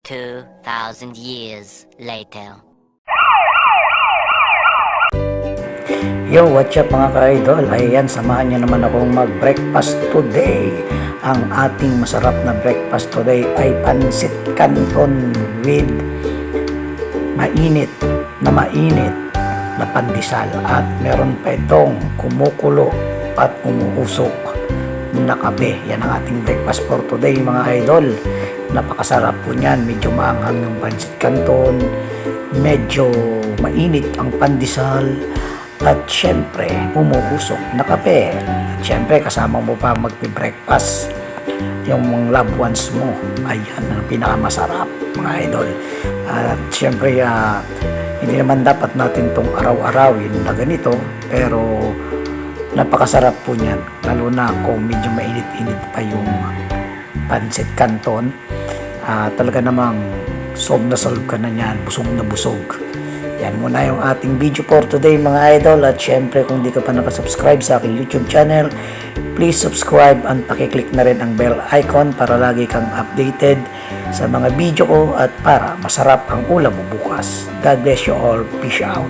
2,000 years later. Yo, what's up mga ka-idol? Ayan, samahan nyo naman akong mag-breakfast today. Ang ating masarap na breakfast today ay pansit canton with mainit na pandesal. At meron pa itong kumukulo at umuusok na kape. Yan ang ating breakfast for today mga idol. Napakasarap po niyan. Medyo maanghang yung pansit canton, medyo mainit ang pandesal, at syempre umuusok na kape. At syempre kasama mo pa magpi-breakfast yung loved ones mo. Ayan ang pinakamasarap mga idol. At syempre hindi naman dapat natin tong araw-arawin na ganito, pero napakasarap po niyan, lalo na kung medyo mainit-init pa yung pansit canton. Talaga namang solve na solve ka na niyan, busog na busog. Yan muna yung ating video for today mga idol. At syempre kung di ka pa nakasubscribe sa aking YouTube channel, please subscribe and pakiclick na rin ang bell icon para lagi kang updated sa mga video ko at para masarap ang ulam mo bukas. God bless you all. Peace out.